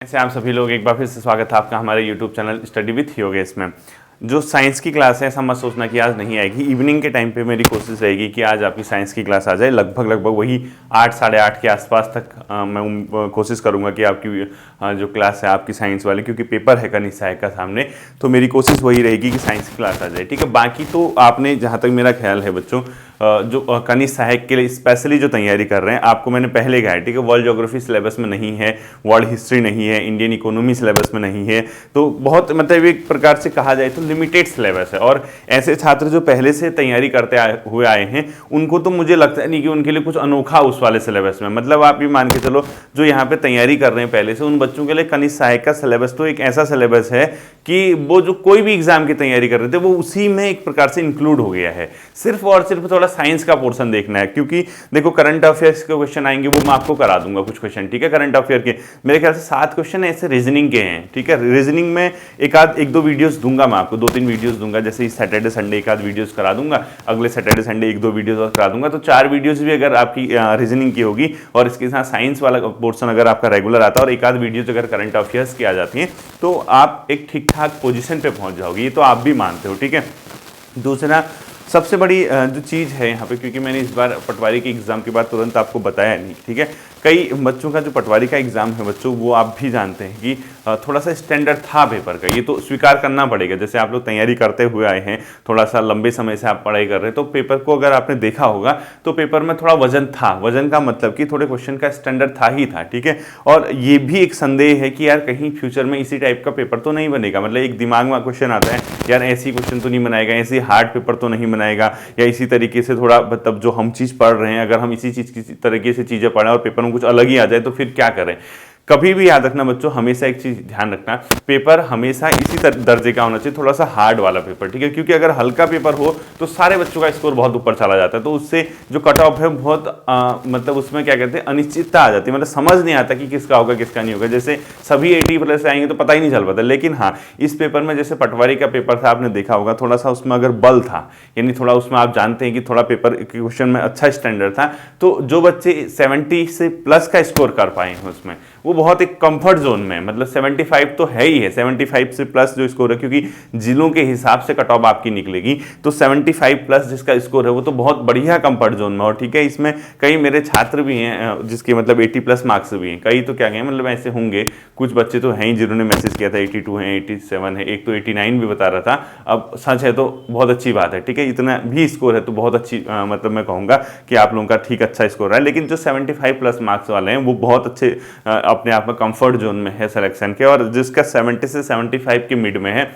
ऐसे आप सभी लोग एक बार फिर से स्वागत है आपका हमारे YouTube channel study with Yogesh में। जो साइंस की क्लास है ऐसा मत सोचना कि आज नहीं आएगी। इवनिंग के टाइम पे मेरी कोशिश रहेगी कि आज आपकी साइंस की क्लास आ जाए। लगभग वही 8 साढ़े 8 के आसपास तक मैं कोशिश करूंगा कि आपकी जो क्लास है आपकी साइंस वाली, क्योंकि पेपर है कनिष्ठ सहायक का सामने, तो मेरी कोशिश वही रहेगी कि साइंस की क्लास आ जाए। ठीक है, बाकी तो आपने जहाँ तक मेरा ख्याल है बच्चों, जो कनिष्ठ सहायक के लिए स्पेशली जो तैयारी कर रहे हैं, आपको मैंने पहले कहा है, ठीक है, वर्ल्ड ज्योग्राफी सिलेबस में नहीं है, वर्ल्ड हिस्ट्री नहीं है, इंडियन इकोनॉमी सिलेबस में नहीं है, तो बहुत मतलब एक प्रकार से कहा जाए तो लिमिटेड सिलेबस है। और ऐसे छात्र जो पहले से तैयारी करते हुए आए हैं, उनको तो मुझे लगता नहीं कि उनके लिए कुछ अनोखा उस वाले सिलेबस में, मतलब आप ये मान के चलो जो यहाँ पे तैयारी कर रहे हैं पहले से, उन बच्चों के लिए कनिष्ठ सहायक का सिलेबस तो एक ऐसा सिलेबस है कि वो जो कोई भी एग्जाम की तैयारी कर रहे थे वो उसी में एक प्रकार से इंक्लूड हो गया है। सिर्फ और सिर्फ थोड़ा साइंस का पोर्शन देखना है, क्योंकि देखो करंट अफेयर्स के क्वेश्चन आएंगे, वो मैं आपको करा दूंगा कुछ क्वेश्चन, ठीक है। करंट अफेयर के मेरे ख्याल से 7 क्वेश्चन ऐसे रीजनिंग के हैं, ठीक है। रीजनिंग में एक दो वीडियोस दूंगा मैं आपको, 2-3 वीडियोस दूंगा, जैसे इस सैटरडे संडे एक आध वीडियोस करा दूंगा, अगले सैटरडे संडे 1-2 वीडियोस और करा दूंगा, तो 4 वीडियोस भी अगर आपकी रीजनिंग की होगी और इसके साथ साइंस वाला पोर्शन अगर आपका रेगुलर आता है और एक आध वीडियोस अगर करंट अफेयर्स की आ जाती हैं, तो आप एक ठीक ठाक पोजीशन पे पहुंच जाओगे, ये तो आप भी मानते हो, ठीक है। दूसरा सबसे बड़ी जो चीज़ है यहाँ पे, क्योंकि मैंने इस बार पटवारी के एग्ज़ाम के बाद तुरंत आपको बताया नहीं, ठीक है, कई बच्चों का जो पटवारी का एग्ज़ाम है बच्चों, वो आप भी जानते हैं कि थोड़ा सा स्टैंडर्ड था पेपर का, ये तो स्वीकार करना पड़ेगा। जैसे आप लोग तैयारी करते हुए आए हैं, थोड़ा सा लंबे समय से आप पढ़ाई कर रहे हैं, तो पेपर को अगर आपने देखा होगा तो पेपर में थोड़ा वजन था। वजन का मतलब कि थोड़े क्वेश्चन का स्टैंडर्ड था ही था, ठीक है। और ये भी एक संदेह है कि यार कहीं फ्यूचर में इसी टाइप का पेपर तो नहीं बनेगा, मतलब एक दिमाग में क्वेश्चन आता है यार ऐसी क्वेश्चन तो नहीं बनाएगा, ऐसी हार्ड पेपर तो नहीं बनाएगा, या इसी तरीके से थोड़ा मतलब जो हम चीज़ पढ़ रहे हैं अगर हम इसी चीज़ की तरीके से चीज़ें पढ़ें और पेपर में कुछ अलग ही आ जाए तो फिर क्या करें। कभी भी याद रखना बच्चों, हमेशा एक चीज ध्यान रखना, पेपर हमेशा इसी दर्जे का होना चाहिए, थोड़ा सा हार्ड वाला पेपर, ठीक है, क्योंकि अगर हल्का पेपर हो तो सारे बच्चों का स्कोर बहुत ऊपर चला जाता है, तो उससे जो कट ऑफ है बहुत मतलब उसमें क्या कहते हैं अनिश्चितता आ जाती है, मतलब समझ नहीं आता कि किसका होगा किसका नहीं होगा। जैसे सभी 80+ आएंगे तो पता ही नहीं चल पाता, लेकिन हाँ इस पेपर में जैसे पटवारी का पेपर था, आपने देखा होगा थोड़ा सा उसमें अगर बल था, यानी थोड़ा उसमें आप जानते हैं कि थोड़ा पेपर क्वेश्चन में अच्छा स्टैंडर्ड था, तो जो बच्चे 70 से प्लस का स्कोर कर पाए हैं उसमें वो बहुत एक कंफर्ट जोन में, मतलब 75 तो है ही है, 75 से प्लस जो स्कोर है, क्योंकि जिलों के हिसाब से कट ऑफ आपकी निकलेगी, तो 75+ जिसका स्कोर है वो तो बहुत बढ़िया कंफर्ट जोन में। और ठीक है, इसमें कई मेरे छात्र भी हैं जिसके मतलब 80+ मार्क्स भी हैं, कई तो क्या कहें मतलब ऐसे होंगे, कुछ बच्चे तो हैं ही जिन्होंने मैसेज किया था 82 है, 87 है, एक तो 89 भी बता रहा था। अब सच है तो बहुत अच्छी बात है, ठीक है, इतना भी स्कोर है तो बहुत अच्छी मतलब मैं कहूँगा कि आप लोगों का ठीक अच्छा स्कोर है। लेकिन जो 75+ मार्क्स वाले हैं वो बहुत अच्छे अपने आप में कंफर्ट जोन में है सिलेक्शन के, और जिसका 70 से 75 के मिड में है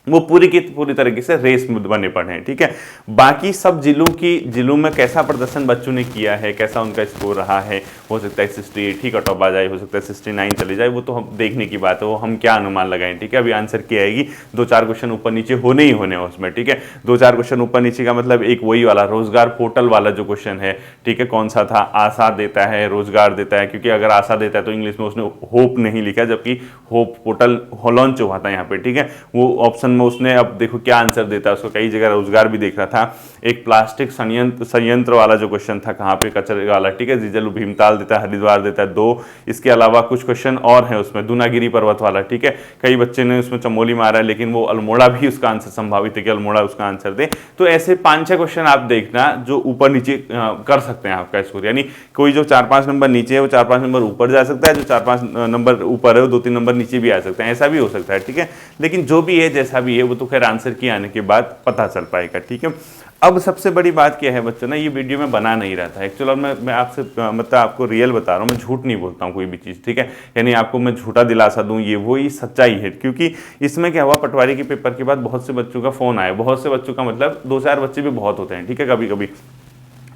वो पूरी की पूरी तरीके से रेस में बने पड़े हैं, ठीक है। बाकी सब जिलों में कैसा प्रदर्शन बच्चों ने किया है, कैसा उनका स्कोर रहा है, हो सकता है 68 ही कट ऑफ आ जाए, हो सकता है 69 चले जाए, वो तो हम देखने की बात है, वो हम क्या अनुमान लगाएं, ठीक है। अभी आंसर की आएगी, 2-4 क्वेश्चन ऊपर नीचे होने ही होने उसमें, ठीक है। 2-4 क्वेश्चन ऊपर नीचे का मतलब एक वही वाला रोजगार पोर्टल वाला जो क्वेश्चन है, ठीक है, कौन सा था, आशा देता है रोजगार देता है, क्योंकि अगर आशा देता है तो इंग्लिश में उसने होप नहीं लिखा, जबकि होप पोर्टल लॉन्च हुआ था यहाँ पे, ठीक है। वो ऑप्शन में उसने, अब देखो क्या आंसर देता है, उसको कई जगह रोजगार भी देख रहा था। एक प्लास्टिक संयंत्र वाला जो क्वेश्चन था, कहाँ पे कचरे वाला, ठीक है, जीजल भीमताल देता है, हरिद्वार देता है 2। इसके अलावा कुछ क्वेश्चन और है उसमें, दूनागिरी पर्वत वाला, ठीक है, कई बच्चे ने उसमें चमोली मारा है, लेकिन वो अल्मोड़ा भी उसका आंसर संभावित है कि अल्मोड़ा उसका आंसर दे। तो ऐसे 5-6 क्वेश्चन आप देखना जो ऊपर नीचे कर सकते हैं आपका स्कोर, यानी कोई जो 4-5 नंबर नीचे है वो 4-5 नंबर ऊपर जा सकता है, जो 4-5 नंबर ऊपर है वो 2-3 नंबर नीचे भी आ सकता है, ऐसा भी हो सकता है, ठीक है। लेकिन जो भी है जैसा भी है वो तो खैर आंसर की आने के बाद पता चल पाएगा, ठीक है। अब सबसे बड़ी बात क्या है बच्चों ना, ये वीडियो में बना नहीं रहा था एक्चुअल, और मैं आपसे मतलब आपको रियल बता रहा हूँ, मैं झूठ नहीं बोलता हूँ कोई भी चीज़, ठीक है, यानी आपको मैं झूठा दिलासा दूँ ये वो ही सच्चाई है। क्योंकि इसमें क्या हुआ, पटवारी के पेपर के बाद बहुत से बच्चों का फ़ोन आया, बहुत से बच्चों का मतलब 2-4 बच्चे भी बहुत होते हैं, ठीक है, कभी कभी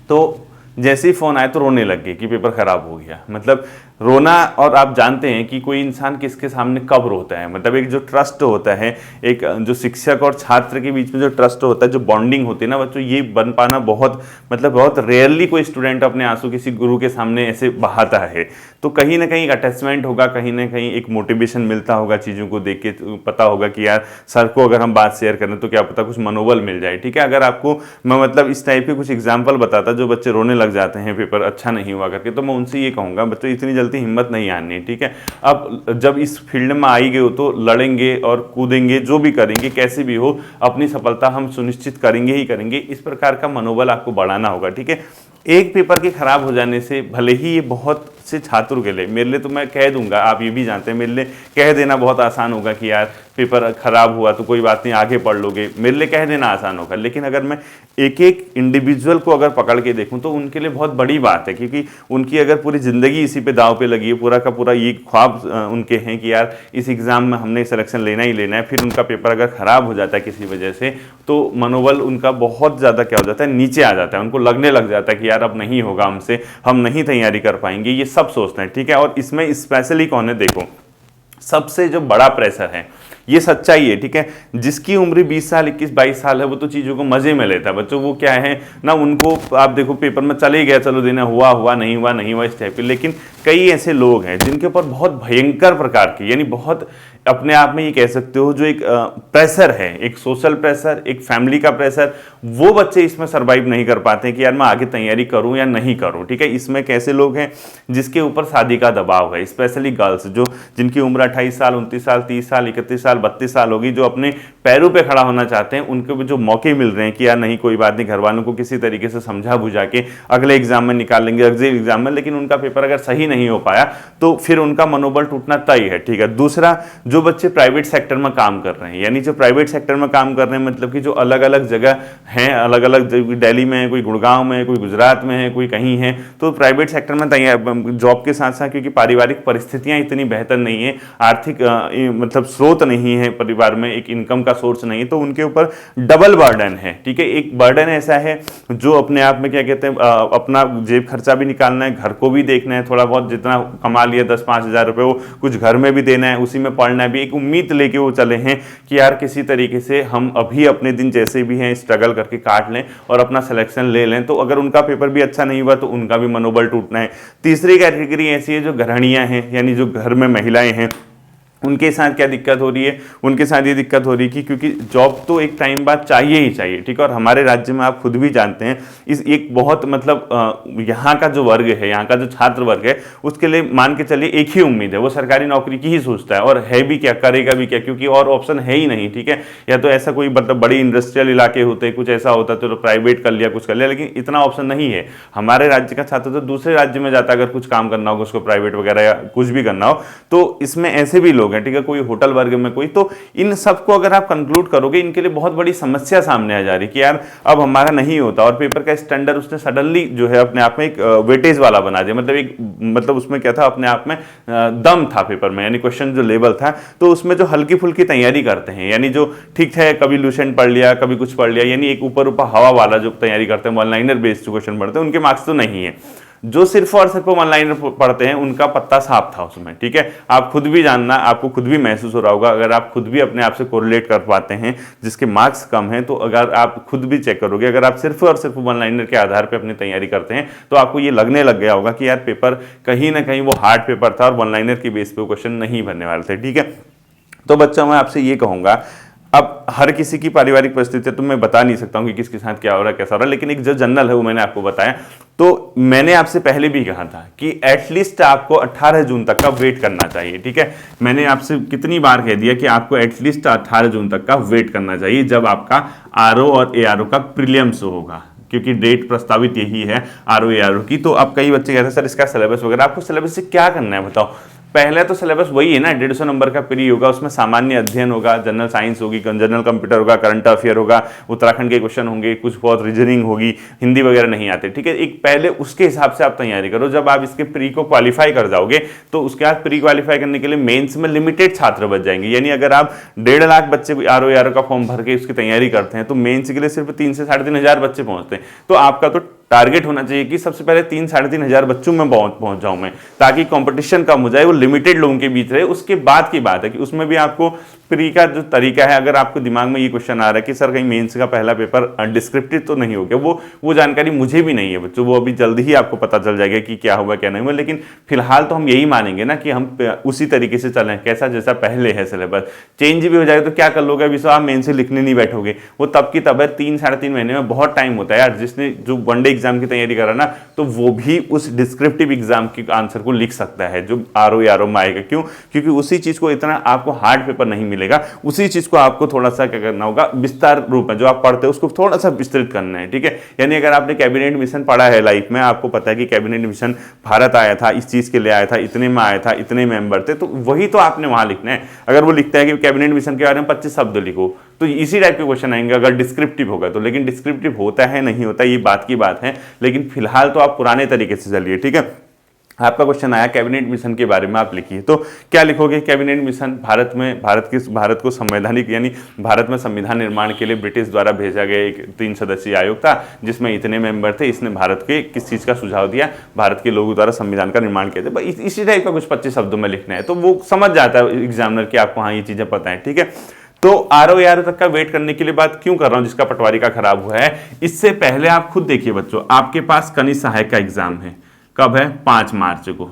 तो जैसे ही फ़ोन आया तो रोने लग गए कि पेपर ख़राब हो गया, मतलब रोना। और आप जानते हैं कि कोई इंसान किसके सामने कब रोता है, मतलब एक जो ट्रस्ट होता है, एक जो शिक्षक और छात्र के बीच में जो ट्रस्ट होता है, जो बॉन्डिंग होती है ना बच्चों, ये बन पाना बहुत मतलब बहुत रेयरली कोई स्टूडेंट अपने आंसू किसी गुरु के सामने ऐसे बहाता है। तो कहीं ना कहीं अटैचमेंट होगा, कहीं ना कहीं एक मोटिवेशन मिलता होगा, चीज़ों को देख के पता होगा कि यार सर को अगर हम बात शेयर करें तो क्या पता कुछ मनोबल मिल जाए, ठीक है। अगर आपको मैं मतलब इस टाइप के कुछ एग्जाम्पल बताता जो बच्चे रोने लग जाते हैं पेपर अच्छा नहीं हुआ करके, तो मैं उनसे ये कहूँगा बच्चों इतनी चलते हिम्मत नहीं हारनी, ठीक है। अब जब इस फील्ड में आई गए हो तो लड़ेंगे और कूदेंगे, जो भी करेंगे कैसे भी हो अपनी सफलता हम सुनिश्चित करेंगे ही करेंगे, इस प्रकार का मनोबल आपको बढ़ाना होगा, ठीक है। एक पेपर के खराब हो जाने से भले ही ये बहुत से छात्रों के लिए, मेरे लिए तो मैं कह दूंगा, आप ये भी जानते हैं मेरे लिए कह देना बहुत आसान होगा कि यार पेपर खराब हुआ तो कोई बात नहीं आगे पढ़ लोगे, मेरे लिए कह देना आसान होगा। लेकिन अगर मैं एक एक इंडिविजुअल को अगर पकड़ के देखूं तो उनके लिए बहुत बड़ी बात है, क्योंकि उनकी अगर पूरी ज़िंदगी इसी पे दाव पे लगी है, पूरा का पूरा ये ख्वाब उनके हैं कि यार इस एग्ज़ाम में हमने सिलेक्शन लेना ही लेना है, फिर उनका पेपर अगर ख़राब हो जाता है किसी वजह से तो मनोबल उनका बहुत ज़्यादा क्या हो जाता है, नीचे आ जाता है, उनको लगने लग जाता है कि यार अब नहीं होगा हमसे, हम नहीं तैयारी कर पाएंगे, ये सब सोचते हैं, ठीक है। और इसमें स्पेशली कौन है, देखो सबसे जो बड़ा प्रेशर है, ये सच्चाई है, ठीक है। जिसकी उम्र 20 साल 21-22 साल है वो तो चीज़ों को मज़े में लेता है, बच्चों वो क्या है ना, उनको आप देखो पेपर में चले ही गया, चलो देना हुआ हुआ नहीं हुआ नहीं हुआ इस टाइप के। लेकिन कई ऐसे लोग हैं जिनके ऊपर बहुत भयंकर प्रकार की, यानी बहुत अपने आप में ये कह सकते हो जो एक प्रेशर है, एक सोशल प्रेशर, एक फैमिली का प्रेशर, वो बच्चे इसमें सर्वाइव नहीं कर पाते हैं कि यार मैं आगे तैयारी करूं या नहीं करूं, ठीक है। इसमें कैसे लोग हैं जिसके ऊपर शादी का दबाव है, स्पेशली गर्ल्स जो जिनकी उम्र 28 साल 29 साल 30 साल 31 साल 32 साल होगी, जो अपने पैरों पे खड़ा होना चाहते हैं, उनको भी जो मौके मिल रहे हैं कि यार नहीं कोई बात नहीं, घर वालों को किसी तरीके से समझा बुझा के अगले एग्जाम में निकाल लेंगे, अगले एग्जाम में, लेकिन उनका पेपर अगर सही नहीं हो पाया तो फिर उनका मनोबल टूटना तय है, ठीक है। दूसरा, जो बच्चे प्राइवेट सेक्टर में काम कर रहे हैं, यानी जो प्राइवेट सेक्टर में काम कर रहे हैं मतलब कि जो अलग अलग जगह हैं, अलग अलग दिल्ली में है, कोई गुड़गांव में है, कोई गुजरात में है, कोई कहीं है, तो प्राइवेट सेक्टर में जॉब के साथ साथ क्योंकि पारिवारिक परिस्थितियां इतनी बेहतर नहीं है, आर्थिक मतलब स्रोत नहीं है परिवार में, एक इनकम का सोर्स नहीं है, तो उनके ऊपर डबल बर्डन है, ठीक है। एक बर्डन ऐसा है जो अपने आप में क्या कहते हैं, अपना जेब खर्चा भी निकालना है, घर को भी देखना है, थोड़ा बहुत जितना कमा लिया 10-5 हज़ार रुपये वो कुछ घर में भी देना है, उसी में पढ़ना है भी, एक उम्मीद लेके वो चले हैं कि यार किसी तरीके से हम अभी अपने दिन जैसे भी हैं स्ट्रगल करके काट लें और अपना सिलेक्शन ले लें। तो अगर उनका पेपर भी अच्छा नहीं हुआ तो उनका भी मनोबल टूटना है। तीसरी कैटेगरी ऐसी है जो गृहिणियां हैं, यानी जो घर में महिलाएं हैं, उनके साथ क्या दिक्कत हो रही है, उनके साथ ये दिक्कत हो रही है कि क्योंकि जॉब तो एक टाइम बाद चाहिए ही चाहिए, ठीक है। और हमारे राज्य में आप खुद भी जानते हैं इस एक बहुत मतलब यहाँ का जो वर्ग है, यहाँ का जो छात्र वर्ग है, उसके लिए मान के चलिए एक ही उम्मीद है, वो सरकारी नौकरी की ही सोचता है, और है भी क्या, करेगा भी क्या, क्योंकि और ऑप्शन है ही नहीं, ठीक है। या तो ऐसा कोई मतलब बड़ी इंडस्ट्रियल इलाके होते, कुछ ऐसा होता तो प्राइवेट कर लिया, कुछ कर लिया, लेकिन इतना ऑप्शन नहीं है। हमारे राज्य का छात्र तो दूसरे राज्य में जाता अगर कुछ काम करना होगा उसको, प्राइवेट वगैरह या कुछ भी करना हो, तो इसमें ऐसे भी लोग हैं, ठीक है, कोई होटल वर्ग में कोई, तो इन सबको अगर आप कंक्लूड करोगे इनके लिए बहुत बड़ी समस्या सामने आ जा रही कि यार अब हमारा नहीं होता, और पेपर का स्टैंडर्ड उसने सडनली जो है अपने आप में एक वेटेज वाला बना दिया, मतलब उसमें क्या था, अपने आप में दम था पेपर में, यानी क्वेश्चन जो लेवल था, तो उसमें जो हल्की फुल्की तैयारी करते हैं, यानी जो ठीक है कभी लूसेंट पढ़ लिया कभी कुछ पढ़ लिया, यानी एक ऊपर ऊपर हवा वाला जो तैयारी करते हैं, वन लाइनर बेस्ड क्वेश्चन पढ़ते हैं, उनके मार्क्स तो नहीं है। जो सिर्फ और सिर्फ वन लाइनर पढ़ते हैं उनका पत्ता साफ था उसमें, ठीक है। आप खुद भी जानना, आपको खुद भी महसूस हो रहा होगा, अगर आप खुद भी अपने आप से कोरिलेट कर पाते हैं जिसके मार्क्स कम हैं, तो अगर आप खुद भी चेक करोगे, अगर आप सिर्फ और सिर्फ वन लाइनर के आधार पर अपनी तैयारी करते हैं तो आपको ये लगने लग गया होगा कि यार पेपर कहीं ना कहीं वो हार्ड पेपर था और वन लाइनर की बेस पे क्वेश्चन नहीं बनने वाले थे, ठीक है। तो बच्चों मैं आपसे ये कहूँगा, अब हर किसी की पारिवारिक परिस्थिति तो मैं बता नहीं सकता हूँ कि किसके साथ क्या हो रहा है कैसा हो रहा है, लेकिन एक जो जनरल है वो मैंने आपको बताया। तो मैंने आपसे पहले भी कहा था कि एटलीस्ट आपको 18 जून तक का वेट करना चाहिए, ठीक है। मैंने आपसे कितनी बार कह दिया कि आपको एटलीस्ट 18 जून तक का वेट करना चाहिए, जब आपका आरओ और एआरओ का प्रीलिम्स होगा, क्योंकि डेट प्रस्तावित यही है आरओ एआरओ की। तो अब कई बच्चे कहते हैं सर इसका सिलेबस वगैरह, आपको सिलेबस से क्या करना है बताओ। पहले तो सिलेबस वही है ना, 150 नंबर का प्री होगा, उसमें सामान्य अध्ययन होगा, जनरल साइंस होगी, जनरल कंप्यूटर होगा, करंट अफेयर होगा, उत्तराखंड के क्वेश्चन होंगे, कुछ बहुत रीजनिंग होगी, हिंदी वगैरह नहीं आते, ठीक है। एक पहले उसके हिसाब से आप तैयारी करो। जब आप इसके प्री को क्वालिफाई कर जाओगे तो उसके बाद प्री क्वालिफाई करने के लिए मेंस में लिमिटेड छात्र बच जाएंगे, यानी अगर आप 1.5 लाख बच्चे आरओ का फॉर्म भर के उसकी तैयारी करते हैं तो मेंस के लिए सिर्फ 3 से 3.5 हज़ार बच्चे पहुंचते हैं। तो आपका तो टारगेट होना चाहिए कि सबसे पहले 3-3.5 हज़ार बच्चों में पहुंच जाऊं मैं, ताकि कंपटीशन कम हो जाए, वो लिमिटेड लोगों के बीच रहे। उसके बाद की बात है कि उसमें भी आपको प्री का जो तरीका है, अगर आपको दिमाग में ये क्वेश्चन आ रहा है कि सर कहीं मेंस का पहला पेपर डिस्क्रिप्टिव तो नहीं हो गया, वो जानकारी मुझे भी नहीं है बच्चों, वो अभी जल्दी ही आपको पता चल जाएगा कि क्या हुआ क्या नहीं हुआ। लेकिन फिलहाल तो हम यही मानेंगे ना कि हम उसी तरीके से चलें, कैसा जैसा पहले है सिलेबस। चेंज भी हो जाएगा तो क्या कर लोगे, अभी आप मेन से लिखने नहीं बैठोगे, वो तब की तब है। 3-3.5 महीने में बहुत टाइम होता है यार। जिसने जो वनडे एग्जाम की तैयारी करा ना, तो वो भी उस डिस्क्रिप्टिव एग्जाम के आंसर को लिख सकता है जो आरओ में आएगा। क्यों? क्योंकि उसी चीज को इतना आपको हार्ड पेपर नहीं मिलेगा, उसी चीज को आपको थोड़ा सा क्या करना होगा, विस्तार रूप में जो आप पढ़ते हो उसको थोड़ा सा विस्तृत करना है, ठीक है। यानी अगर आपने कैबिनेट मिशन पढ़ा है लाइफ में, आपको पता है कि कैबिनेट मिशन भारत आया था, इस चीज के लिए आया था, इतने में आया था, इतने मेंबर थे, तो वही तो आपने वहां लिखना है। अगर वो लिखता है कि कैबिनेट मिशन के बारे में 25 शब्द लिखो, तो इसी टाइप के क्वेश्चन आएंगे अगर डिस्क्रिप्टिव होगा तो। लेकिन डिस्क्रिप्टिव होता है नहीं होता ये बात की बात है, लेकिन फिलहाल तो आप पुराने तरीके से चलिए, ठीक है। आपका क्वेश्चन आया कैबिनेट मिशन के बारे में आप लिखिए, तो क्या लिखोगे? कैबिनेट मिशन भारत को संवैधानिक यानी भारत में संविधान निर्माण के लिए ब्रिटिश द्वारा भेजा गया एक 3 सदस्यीय आयोग था, जिसमें इतने मेंबर थे। इसने भारत के किस चीज़ का सुझाव दिया? भारत के लोगों द्वारा संविधान का निर्माण किया था। इसी टाइप का कुछ 25 शब्दों में लिखना है, तो वो समझ जाता है एग्जामिनर कि आपको हाँ ये चीज़ें पता है, ठीक है। तो आरओ तक का वेट करने के लिए बात क्यों कर रहा हूं, जिसका पटवारी का खराब हुआ है। इससे पहले आप खुद देखिए बच्चों, आपके पास कनिष्ठ सहायक का एग्जाम है, कब है? 5 मार्च को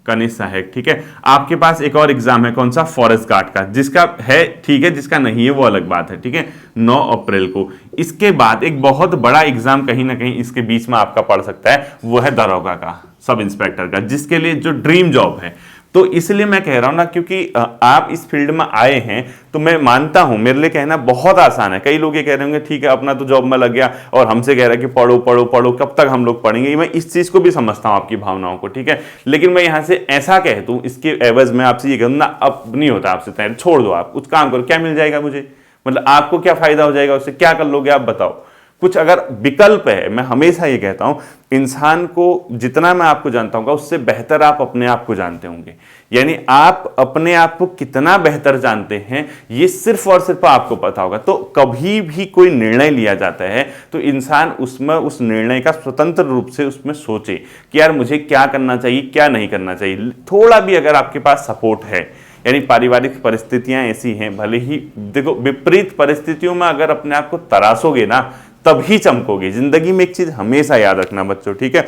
कनिष्ठ सहायक, ठीक है। आपके पास एक और एग्जाम है, कौन सा? फॉरेस्ट गार्ड का, जिसका है ठीक है, जिसका नहीं है वो अलग बात है, ठीक है, 9 अप्रैल को। इसके बाद एक बहुत बड़ा एग्जाम कहीं ना कहीं इसके बीच में आपका पड़ सकता है, वो है दरोगा का, सब इंस्पेक्टर का, जिसके लिए जो ड्रीम जॉब है। तो इसलिए मैं कह रहा हूं ना, क्योंकि आप इस फील्ड में आए हैं, तो मैं मानता हूं मेरे लिए कहना बहुत आसान है। कई लोग ये कह रहे होंगे ठीक है अपना तो जॉब में लग गया और हमसे कह रहा है कि पढ़ो पढ़ो पढ़ो, कब तक हम लोग पढ़ेंगे। मैं इस चीज को भी समझता हूं आपकी भावनाओं को, ठीक है। लेकिन मैं यहां से ऐसा कह दूं, इसके एवज में आपसे ये कहूं ना, अब नहीं होता आपसे तैयारी, छोड़ दो, आप कुछ काम करो, क्या मिल जाएगा मुझे, मतलब आपको क्या फायदा हो जाएगा उससे, क्या कर लोगे आप बताओ। कुछ अगर विकल्प है, मैं हमेशा ये कहता हूं, इंसान को जितना मैं आपको जानता हूं उससे बेहतर आप अपने आप को जानते होंगे। यानी आप अपने आप को कितना बेहतर जानते हैं ये सिर्फ और सिर्फ आपको पता होगा। तो कभी भी कोई निर्णय लिया जाता है तो इंसान उसमें उस निर्णय का स्वतंत्र रूप से उसमें सोचे कि यार मुझे क्या करना चाहिए, क्या नहीं करना चाहिए। थोड़ा भी अगर आपके पास सपोर्ट है, यानी पारिवारिक परिस्थितियां ऐसी हैं, भले ही देखो विपरीत परिस्थितियों में अगर अपने आप को तराशोगे ना, तभी चमकोगे। जिंदगी में एक चीज हमेशा याद रखना बच्चों, ठीक है,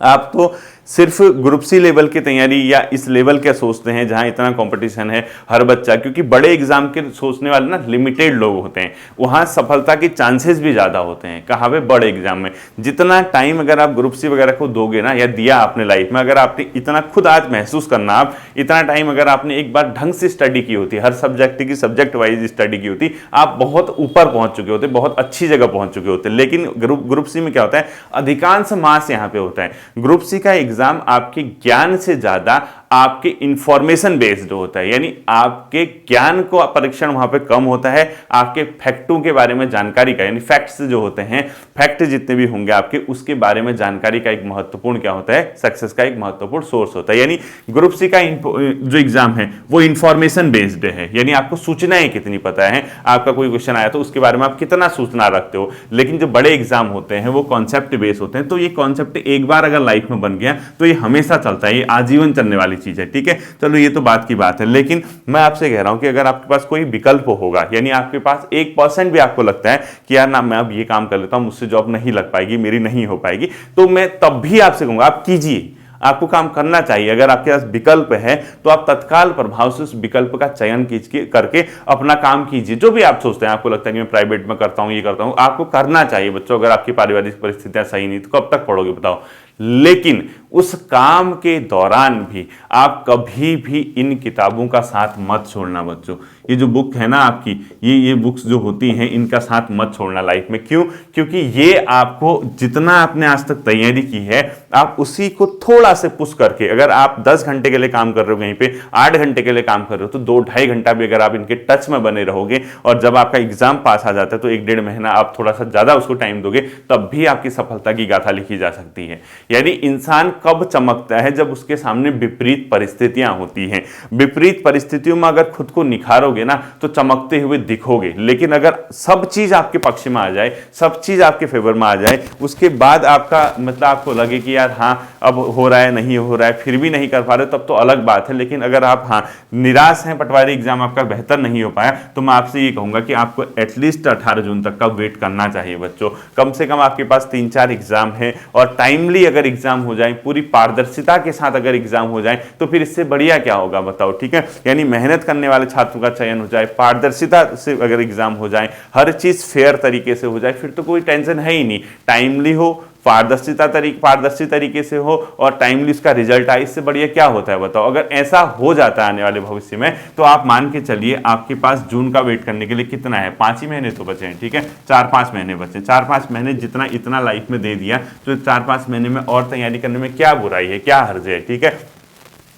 आप तो सिर्फ ग्रुप सी लेवल की तैयारी या इस लेवल क्या सोचते हैं जहां इतना कंपटीशन है हर बच्चा, क्योंकि बड़े एग्जाम के सोचने वाले ना लिमिटेड लोग होते हैं, वहां सफलता के चांसेस भी ज्यादा होते हैं। कहाँ पे? बड़े एग्जाम में। जितना टाइम अगर आप ग्रुप सी वगैरह को दोगे ना, या दिया आपने लाइफ में, अगर आपने इतना खुद आज महसूस करना, आप इतना टाइम अगर आपने एक बार ढंग से स्टडी की होती, हर सब्जेक्ट की सब्जेक्ट वाइज स्टडी की होती, आप बहुत ऊपर पहुंच चुके होते, बहुत अच्छी जगह पहुंच चुके होते। लेकिन ग्रुप सी में क्या होता है, अधिकांश मास यहाँ पे होता है। ग्रुप सी का एग्जाम आपके ज्ञान से ज्यादा आपके इंफॉर्मेशन बेस्ड होता है, यानी आपके ज्ञान को परीक्षण वहां पे कम होता है, आपके फैक्टों के बारे में जानकारी का, यानी फैक्ट्स जो होते हैं, फैक्ट जितने भी होंगे आपके, उसके बारे में जानकारी का एक महत्वपूर्ण क्या होता है, सक्सेस का एक महत्वपूर्ण सोर्स होता है। यानी ग्रुप सी का जो एग्जाम है वो इंफॉर्मेशन बेस्ड है, यानी आपको सूचनाएं कितनी पता है, आपका कोई क्वेश्चन आया तो उसके बारे में आप कितना सूचना रखते हो। लेकिन जो बड़े एग्जाम होते हैं वो कॉन्सेप्ट बेस्ड होते हैं, तो ये कॉन्सेप्ट एक बार अगर लाइफ में बन गया तो ये हमेशा चलता है, ये आजीवन चलने वाली चीज है, ठीक है। चलो ये तो बात की बात है, लेकिन मैं आपसे कह रहा हूं कि अगर आपके पास कोई विकल्प होगा, यानी आपके पास 1% भी आपको लगता है कि यार ना मैं अब ये काम कर लेता हूं, मुझसे जॉब नहीं लग पाएगी, मेरी नहीं हो पाएगी, तो मैं तब भी आपसे कहूंगा आप कीजिए, आपको काम करना चाहिए। अगर आपके पास विकल्प है तो आप तत्काल प्रभाव से उस विकल्प का चयन करके अपना काम कीजिए। जो भी आप सोचते हैं, आपको लगता है कि मैं प्राइवेट में करता हूं, ये करता हूं, आपको करना चाहिए बच्चों। अगर आपकी पारिवारिक परिस्थितियां सही नहीं तो कब तक पढ़ोगे बताओ। लेकिन उस काम के दौरान भी आप कभी भी इन किताबों का साथ मत छोड़ना बच्चों। ये जो बुक है ना आपकी, ये बुक्स जो होती हैं, इनका साथ मत छोड़ना लाइफ में। क्यों? क्योंकि ये आपको जितना आपने आज तक तैयारी की है, आप उसी को थोड़ा से पुश करके, अगर आप 10 घंटे के लिए काम कर रहे हो, कहीं पे 8 घंटे के लिए काम कर रहे हो, तो 2-2.5 घंटा भी अगर आप इनके टच में बने रहोगे, और जब आपका एग्जाम पास आ जाता है तो 1-1.5 महीना आप थोड़ा सा ज्यादा उसको टाइम दोगे, तब भी आपकी सफलता की गाथा लिखी जा सकती है। यानी इंसान कब चमकता है? जब उसके सामने विपरीत परिस्थितियां होती हैं। विपरीत परिस्थितियों में अगर खुद को निखारोगे ना तो चमकते हुए दिखोगे। लेकिन अगर सब चीज आपके पक्ष में आ जाए, सब चीज आपके फेवर में आ जाए, उसके बाद आपका मतलब आपको लगे कि यार हाँ अब हो रहा है नहीं हो रहा है फिर भी नहीं कर पा रहे हो, तब तो अलग बात है। लेकिन अगर आप हाँ निराश हैं, पटवारी एग्जाम आपका बेहतर नहीं हो पाया, तो मैं आपसे ये कहूंगा कि आपको एटलीस्ट 18 जून तक का वेट करना चाहिए बच्चों। कम से कम आपके पास 3-4 एग्जाम है और टाइमली अगर एग्जाम हो जाए, पूरी पारदर्शिता के साथ अगर एग्जाम हो जाए, तो फिर इससे बढ़िया क्या होगा बताओ, ठीक है। यानी मेहनत करने वाले छात्रों का चयन हो जाए, पारदर्शिता से अगर एग्जाम हो जाए, हर चीज फेयर तरीके से हो जाए, फिर तो कोई टेंशन है ही नहीं। टाइमली हो, पारदर्शी तरीके से हो और टाइमली उसका रिजल्ट आए, इससे बढ़िया क्या होता है बताओ। अगर ऐसा हो जाता है आने वाले भविष्य में, तो आप मान के चलिए आपके पास जून का वेट करने के लिए कितना है, 5 ही महीने तो बचे हैं, ठीक है। 4-5 महीने बचे, 4-5 महीने जितना इतना लाइफ में दे दिया, तो 4-5 महीने में और तैयारी करने में क्या बुराई है, क्या हर्ज है, ठीक है।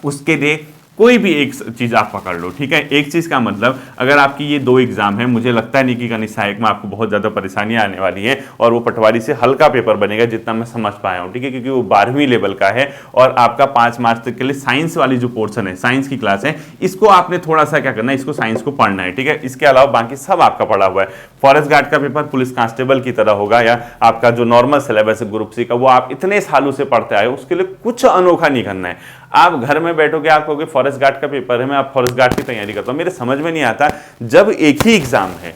उसके लिए कोई भी एक चीज आप पकड़ लो, ठीक है। एक चीज का मतलब, अगर आपकी ये 2 एग्जाम है, मुझे लगता नहीं कि गणित सहायक में आपको बहुत ज्यादा परेशानियां आने वाली है और वो पटवारी से हल्का पेपर बनेगा जितना मैं समझ पाया हूं, ठीक है, क्योंकि वो 12वीं लेवल का है और आपका 5 मार्च तक के लिए साइंस वाली जो पोर्शन है, साइंस की क्लास है, इसको आपने थोड़ा सा क्या करना है, इसको साइंस को पढ़ना है, ठीक है। इसके अलावा बाकी सब आपका पढ़ा हुआ है। फॉरेस्ट गार्ड का पेपर पुलिस कांस्टेबल की तरह होगा, या आपका जो नॉर्मल सिलेबस है ग्रुप सी का, वो आप इतने सालों से पढ़ते आए हो, उसके लिए कुछ अनोखा नहीं करना है। आप घर में बैठोगे, आप कहोगे फॉरेस्ट गार्ड का पेपर है, मैं आप फॉरेस्ट गार्ड की तैयारी करता हूं, मेरे समझ में नहीं आता। जब एक ही एग्जाम है,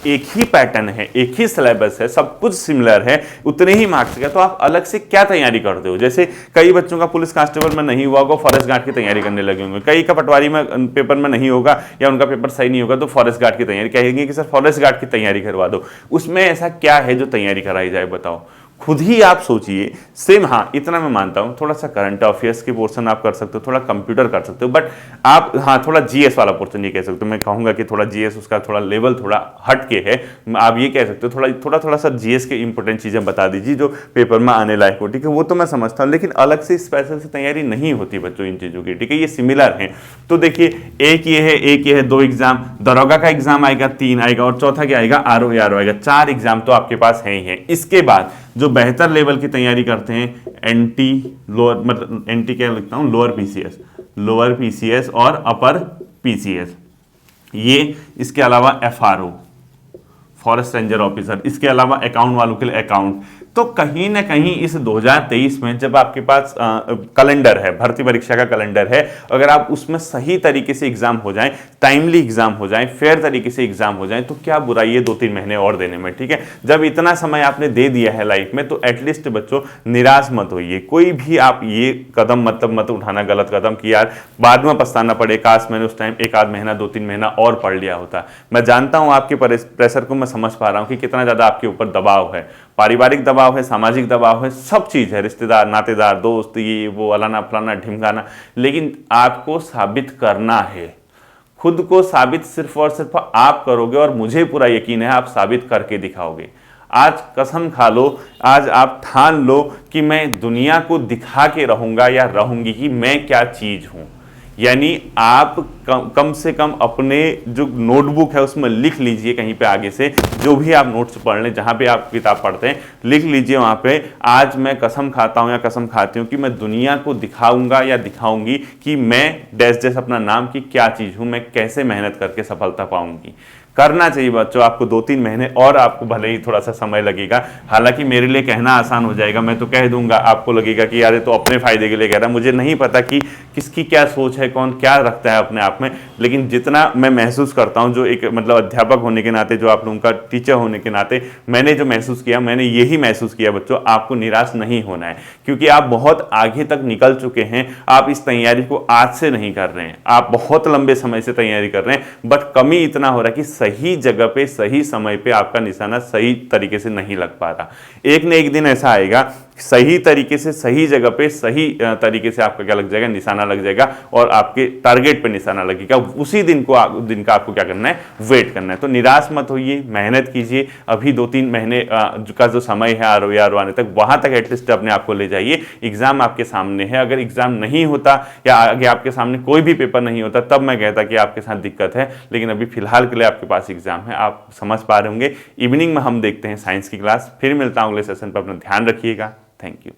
एक ही पैटर्न है, एक ही सिलेबस है, सब कुछ सिमिलर है, उतने ही मार्क्स का, तो आप अलग से क्या तैयारी करते हो। जैसे कई बच्चों का पुलिस कांस्टेबल में नहीं हुआ होगा, फॉरेस्ट गार्ड की तैयारी करने लगे होंगे, कई का पटवारी में पेपर में नहीं होगा या उनका पेपर सही नहीं होगा, तो फॉरेस्ट गार्ड की तैयारी कहेंगे कि सर फॉरेस्ट गार्ड की तैयारी करवा दो। उसमें ऐसा क्या है जो तैयारी कराई जाए बताओ, खुद ही आप सोचिए। सेम, हाँ इतना मैं मानता हूं, थोड़ा सा करंट अफेयर्स के पोर्शन आप कर सकते हो, थोड़ा कंप्यूटर कर सकते हो, बट आप हाँ थोड़ा जीएस वाला पोर्शन ये कह सकते हो। मैं कहूंगा कि थोड़ा जीएस उसका थोड़ा लेवल थोड़ा हट के है, आप ये कह सकते हो। थोड़ा सा जीएस के इंपॉर्टेंट चीजें बता दीजिए जो पेपर में आने लायक हो, ठीक है, वो तो मैं समझता हूँ, लेकिन अलग से स्पेशल से तैयारी नहीं होती बच्चों इन चीजों की, ठीक है, ये सिमिलर है। तो देखिए एक ये है 2 एग्जाम, दरोगा का एग्जाम आएगा, 3 आएगा, और चौथा क्या आएगा, आरओ आएगा। 4 एग्जाम तो आपके पास है ही है। इसके बाद जो बेहतर लेवल की तैयारी करते हैं, एनटी लोअर, मतलब एनटी क्या लिखता हूं, लोअर पीसीएस और अपर पीसीएस, ये इसके अलावा एफआरओ फॉरेस्ट रेंजर ऑफिसर, इसके अलावा अकाउंट वालों के लिए अकाउंट। तो कहीं ना कहीं इस 2023 में जब आपके पास कैलेंडर है, भर्ती परीक्षा का कैलेंडर है, अगर आप उसमें सही तरीके से एग्जाम हो जाए, टाइमली एग्जाम हो जाए, फेयर तरीके से एग्जाम हो जाए, तो क्या बुराई है 2-3 महीने और देने में, ठीक है। जब इतना समय आपने दे दिया है लाइफ में, तो एटलीस्ट बच्चों निराश मत होइए। कोई भी आप ये कदम मत उठाना, गलत कदम, कि यार बाद में पछताना पड़े, काश मैंने उस टाइम 1-आध महीना 2-3 महीना और पढ़ लिया होता। मैं जानता हूं आपके प्रेशर को, मैं समझ पा रहा हूं कि कितना ज्यादा आपके ऊपर दबाव है, पारिवारिक दबाव है, सामाजिक दबाव है, सब चीज है, रिश्तेदार, नातेदार, दोस्त, ये वो, अलाना फलाना ढिमकाना, लेकिन आपको साबित करना है। खुद को साबित सिर्फ और सिर्फ आप करोगे, और मुझे पूरा यकीन है आप साबित करके दिखाओगे। आज कसम खा लो, आज आप ठान लो कि मैं दुनिया को दिखा के रहूंगा या रहूंगी कि मैं क्या चीज हूं। यानी आप कम से कम अपने जो नोटबुक है उसमें लिख लीजिए, कहीं पे आगे से जो भी आप नोट्स पढ़ लें, जहां पे आप किताब पढ़ते हैं, लिख लीजिए वहां पे, आज मैं कसम खाता हूं या कसम खाती हूं कि मैं दुनिया को दिखाऊंगा या दिखाऊंगी कि मैं डैश डैश अपना नाम की क्या चीज हूं, मैं कैसे मेहनत करके सफलता पाऊंगी। करना चाहिए बच्चों आपको 2-3 महीने और, आपको भले ही थोड़ा सा समय लगेगा। हालांकि मेरे लिए कहना आसान हो जाएगा, मैं तो कह दूंगा, आपको लगेगा कि यार ये तो अपने फायदे के लिए कह रहा है। मुझे नहीं पता कि किसकी क्या सोच है, कौन क्या रखता है अपने आप में, लेकिन जितना मैं महसूस करता हूं, जो एक मतलब अध्यापक होने के नाते, जो आप लोगों का टीचर होने के नाते मैंने जो महसूस किया, मैंने यही महसूस किया बच्चों, आपको निराश नहीं होना है, क्योंकि आप बहुत आगे तक निकल चुके हैं। आप इस तैयारी को आज से नहीं कर रहे हैं, आप बहुत लंबे समय से तैयारी कर रहे हैं, बट कमी इतना हो रहा है कि सही जगह पे सही समय पे आपका निशाना सही तरीके से नहीं लग पा रहा। एक न एक दिन ऐसा आएगा, सही तरीके से सही जगह पे सही तरीके से आपका क्या लग जाएगा, निशाना लग जाएगा, और आपके टारगेट पे निशाना लगेगा। उसी दिन का आपको क्या करना है, वेट करना है। तो निराश मत होइए, मेहनत कीजिए। अभी 2-3 महीने का जो समय है आरो आने तक, वहां तक एटलीस्ट अपने आप को ले जाइए। एग्जाम आपके सामने है, अगर एग्जाम नहीं होता या आगे आपके सामने कोई भी पेपर नहीं होता, तब मैं कहता कि आपके साथ दिक्कत है, लेकिन अभी फिलहाल के लिए आपके पास एग्जाम है, आप समझ पा रहे होंगे। इवनिंग में हम देखते हैं साइंस की क्लास। फिर मिलता हूं अगले सेशन पर, अपना ध्यान रखिएगा। Thank you.